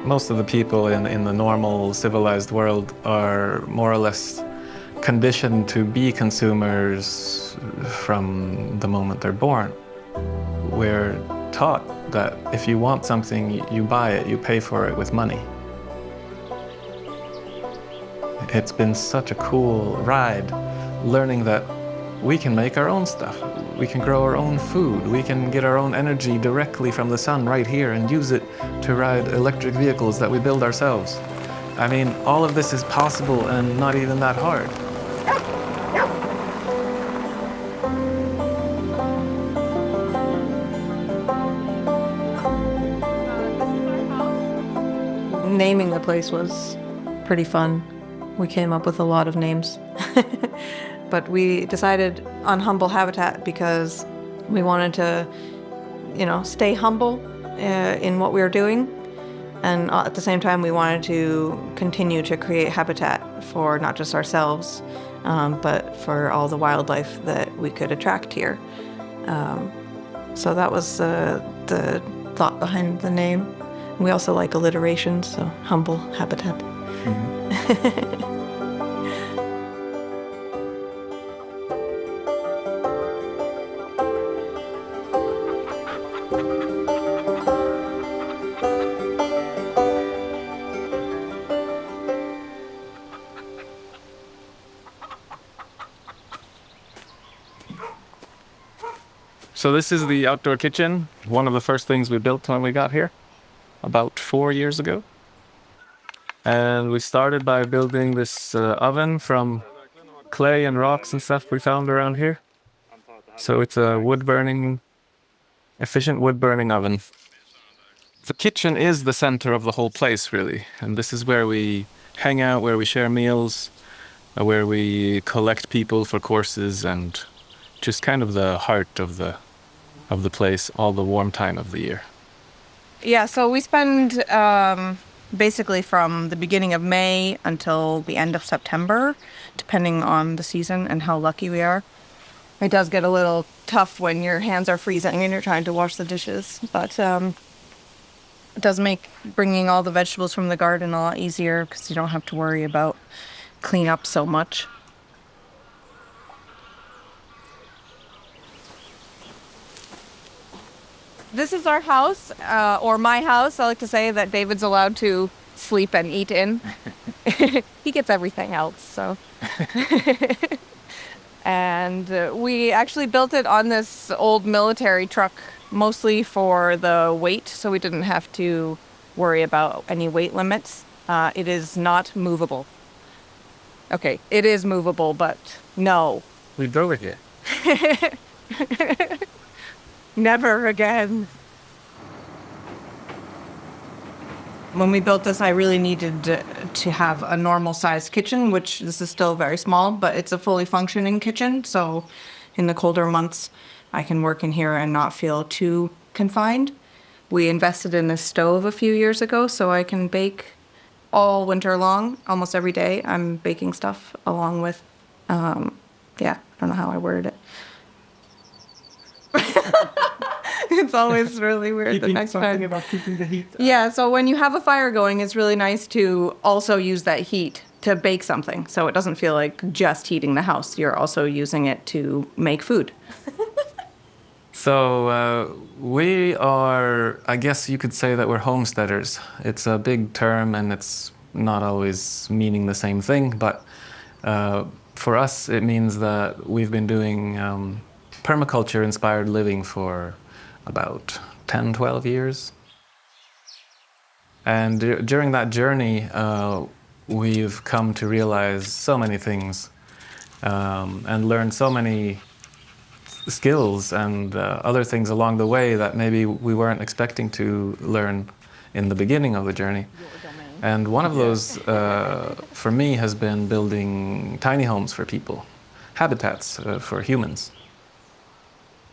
Most of the people in the normal civilized world are more or less conditioned to be consumers from the moment they're born. We're taught that if you want something, you buy it, you pay for it with money. It's been such a cool ride learning that we can make our own stuff. We can grow our own food. We can get our own energy directly from the sun right here and use it to ride electric vehicles that we build ourselves. I mean, all of this is possible and not even that hard. Naming the place was pretty fun. We came up with a lot of names. But we decided on Humble Habitat because we wanted to, stay humble in what we were doing. And at the same time, we wanted to continue to create habitat for not just ourselves, but for all the wildlife that we could attract here. So that was the thought behind the name. We also like alliteration, so Humble Habitat. Mm-hmm. So this is the outdoor kitchen, one of the first things we built when we got here, about 4 years ago. And we started by building this oven from clay and rocks and stuff we found around here. So it's a efficient wood-burning oven. The kitchen is the center of the whole place, really. And this is where we hang out, where we share meals, where we collect people for courses, and just kind of the heart of the place, all the warm time of the year. Yeah, so we spend basically from the beginning of May until the end of September, depending on the season and how lucky we are. It does get a little tough when your hands are freezing and you're trying to wash the dishes, but it does make bringing all the vegetables from the garden a lot easier because you don't have to worry about cleanup so much. This is our house, or my house. I like to say that David's allowed to sleep and eat in. He gets everything else, so. And we actually built it on this old military truck, mostly for the weight, so we didn't have to worry about any weight limits. It is not movable. Okay, it is movable, but no. We drove it here. Never again. When we built this, I really needed to have a normal-sized kitchen, which this is still very small, but it's a fully functioning kitchen. So in the colder months, I can work in here and not feel too confined. We invested in this stove a few years ago, so I can bake all winter long, almost every day. I'm baking stuff along with, I don't know how I worded it. It's always really weird the next time. About keeping the heat. Yeah, so when you have a fire going, it's really nice to also use that heat to bake something. So it doesn't feel like just heating the house. You're also using it to make food. So we are, I guess you could say that we're homesteaders. It's a big term and it's not always meaning the same thing, but for us it means that we've been doing permaculture-inspired living for about 10, 12 years. And during that journey, we've come to realize so many things and learn so many skills and other things along the way that maybe we weren't expecting to learn in the beginning of the journey. And one of those, for me, has been building tiny homes for people, habitats for humans.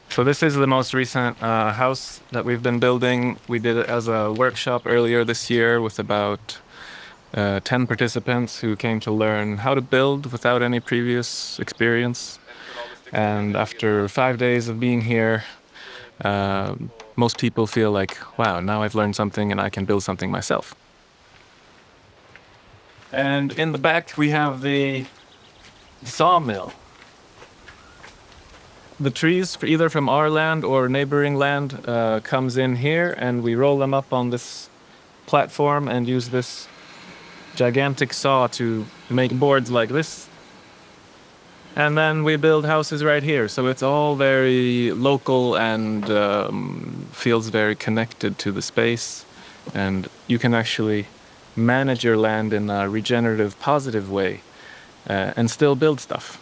So this is the most recent house that we've been building. We did it as a workshop earlier this year with about 10 participants who came to learn how to build without any previous experience. And after 5 days of being here, most people feel like, wow, now I've learned something and I can build something myself. And in the back, we have the sawmill. The trees, either from our land or neighboring land, comes in here, and we roll them up on this platform and use this gigantic saw to make boards like this. And then we build houses right here. So it's all very local and feels very connected to the space. And you can actually manage your land in a regenerative, positive way and still build stuff.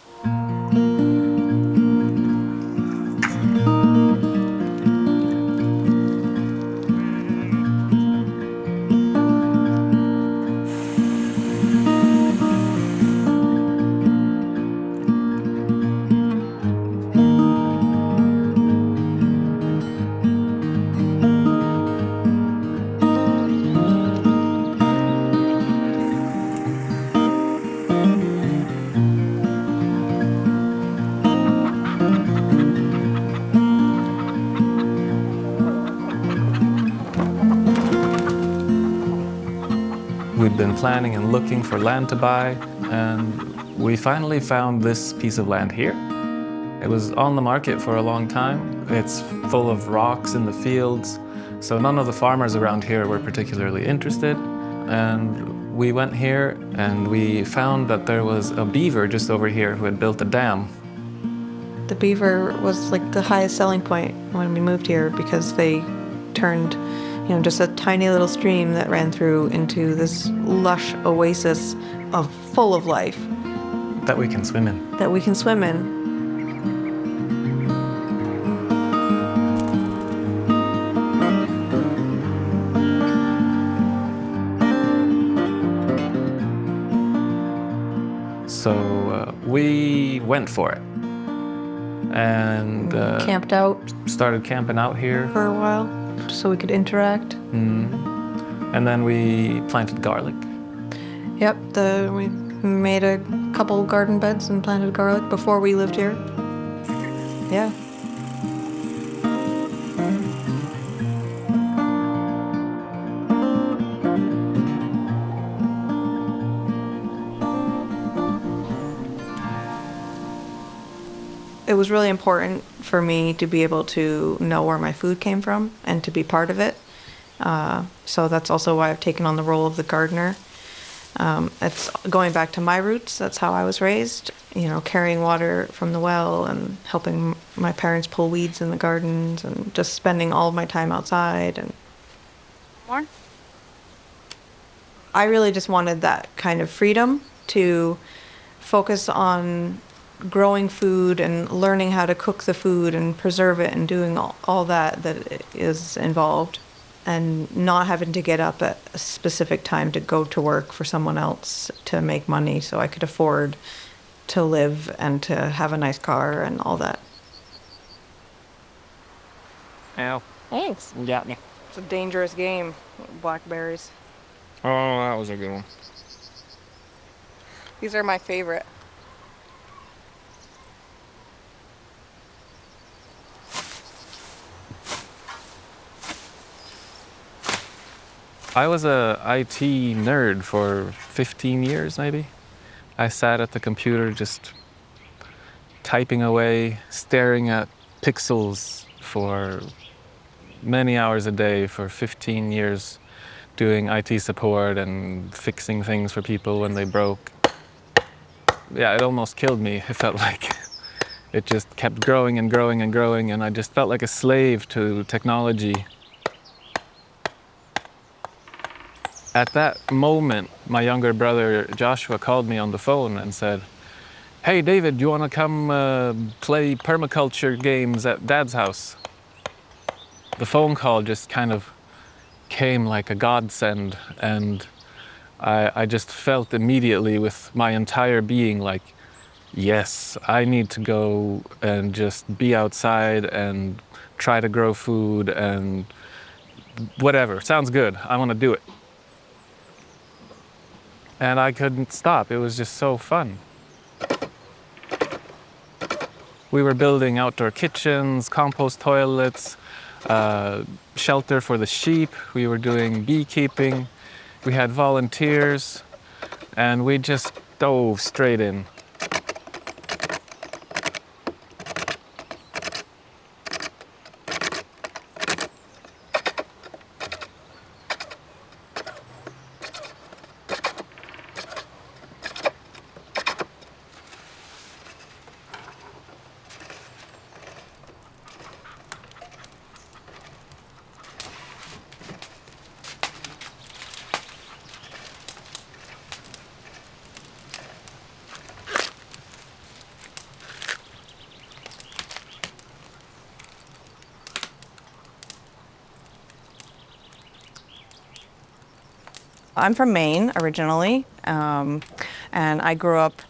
We'd been planning and looking for land to buy, and we finally found this piece of land here. It was on the market for a long time. It's full of rocks in the fields, so none of the farmers around here were particularly interested. And we went here and we found that there was a beaver just over here who had built a dam. The beaver was like the highest selling point when we moved here because they turned, just a tiny little stream that ran through into this lush oasis full of life. That we can swim in. That we can swim in. So we went for it. And Camped out started camping out here. for a while so we could interact. And then we planted garlic. Yep, we made a couple garden beds and planted garlic before we lived here. Yeah. It was really important for me to be able to know where my food came from and to be part of it. So that's also why I've taken on the role of the gardener. It's going back to my roots. That's how I was raised, carrying water from the well and helping my parents pull weeds in the gardens and just spending all of my time outside. And More? I really just wanted that kind of freedom to focus on growing food and learning how to cook the food and preserve it and doing all that is involved, and not having to get up at a specific time to go to work for someone else to make money so I could afford to live and to have a nice car and all that. Ow. Thanks. You got me. It's a dangerous game, blackberries. Oh, that was a good one. These are my favorite. I was a IT nerd for 15 years, maybe. I sat at the computer just typing away, staring at pixels for many hours a day for 15 years, doing IT support and fixing things for people when they broke. Yeah, it almost killed me. It felt like it just kept growing and growing and growing, and I just felt like a slave to technology. At that moment, my younger brother Joshua called me on the phone and said, "Hey, David, do you want to come play permaculture games at Dad's house?" The phone call just kind of came like a godsend, and I just felt immediately with my entire being like, yes, I need to go and just be outside and try to grow food and whatever. Sounds good. I want to do it. And I couldn't stop. It was just so fun. We were building outdoor kitchens, compost toilets, shelter for the sheep. We were doing beekeeping. We had volunteers, and we just dove straight in. I'm from Maine originally, and I grew up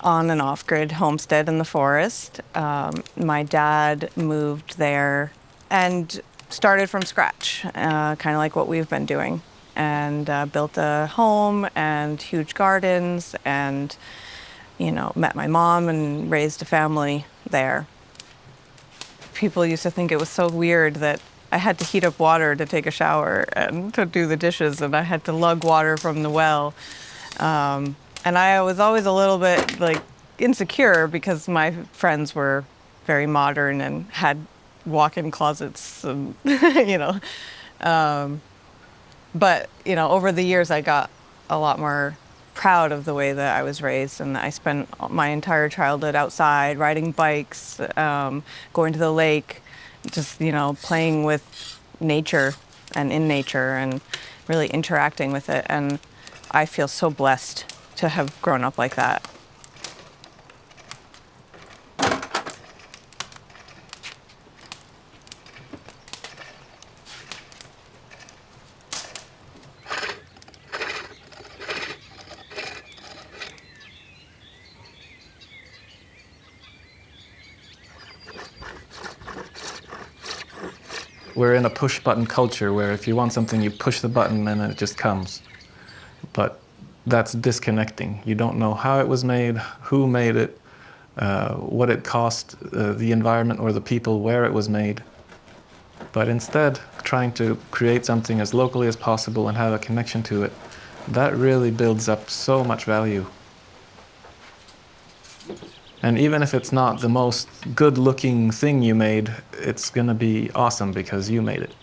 on an off-grid homestead in the forest. My dad moved there and started from scratch, kind of like what we've been doing, and built a home and huge gardens, and met my mom and raised a family there. People used to think it was so weird that I had to heat up water to take a shower and to do the dishes, and I had to lug water from the well. And I was always a little bit like insecure because my friends were very modern and had walk-in closets, and, but over the years I got a lot more proud of the way that I was raised, and I spent my entire childhood outside riding bikes, going to the lake, just playing with nature and in nature and really interacting with it. And I feel so blessed to have grown up like that. We're in a push button culture where if you want something, you push the button and it just comes. But that's disconnecting. You don't know how it was made, who made it, what it cost the environment or the people where it was made. But instead, trying to create something as locally as possible and have a connection to it, that really builds up so much value. And even if it's not the most good-looking thing you made, it's gonna be awesome because you made it.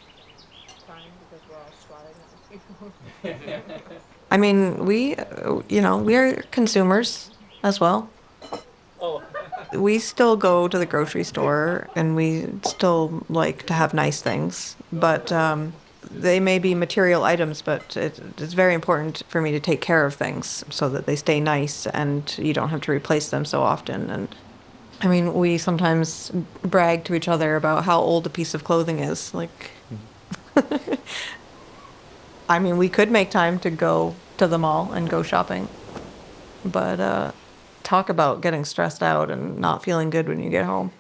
I mean, we're consumers as well. We still go to the grocery store and we still like to have nice things, but they may be material items, but it's very important for me to take care of things so that they stay nice and you don't have to replace them so often. And I mean, we sometimes brag to each other about how old a piece of clothing is. Like, I mean, we could make time to go to the mall and go shopping, but talk about getting stressed out and not feeling good when you get home.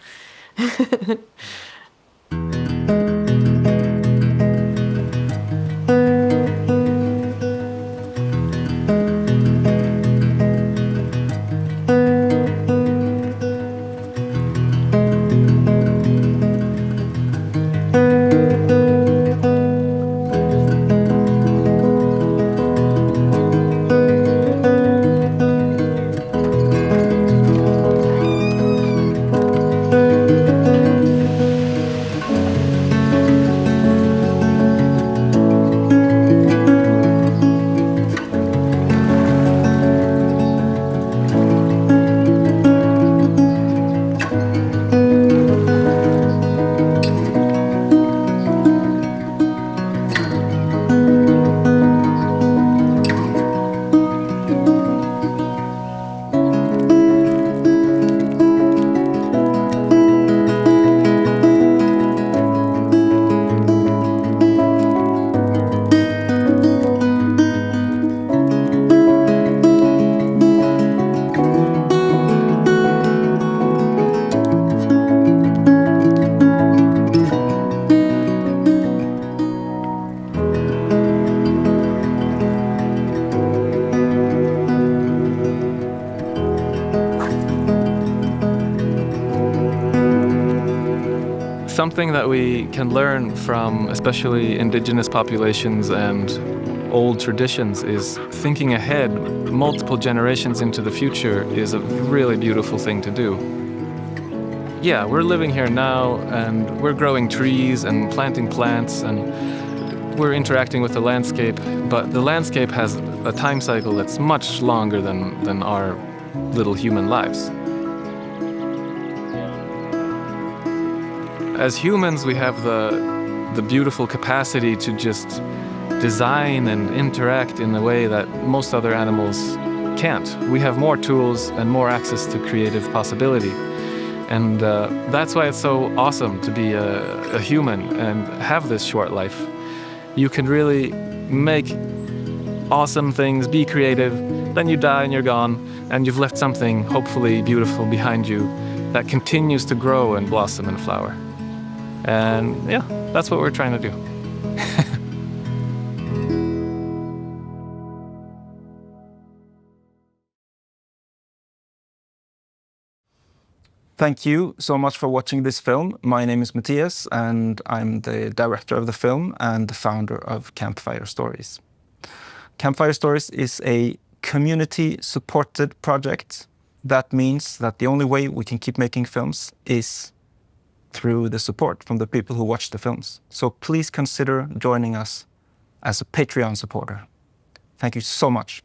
Something that we can learn from especially indigenous populations and old traditions is thinking ahead multiple generations into the future is a really beautiful thing to do. Yeah, we're living here now and we're growing trees and planting plants and we're interacting with the landscape, but the landscape has a time cycle that's much longer than our little human lives. As humans, we have the beautiful capacity to just design and interact in a way that most other animals can't. We have more tools and more access to creative possibility. And that's why it's so awesome to be a human and have this short life. You can really make awesome things, be creative, then you die and you're gone, and you've left something hopefully beautiful behind you that continues to grow and blossom and flower. And yeah, that's what we're trying to do. Thank you so much for watching this film. My name is Matthias, and I'm the director of the film and the founder of Campfire Stories. Campfire Stories is a community-supported project. That means that the only way we can keep making films is through the support from the people who watch the films. So please consider joining us as a Patreon supporter. Thank you so much.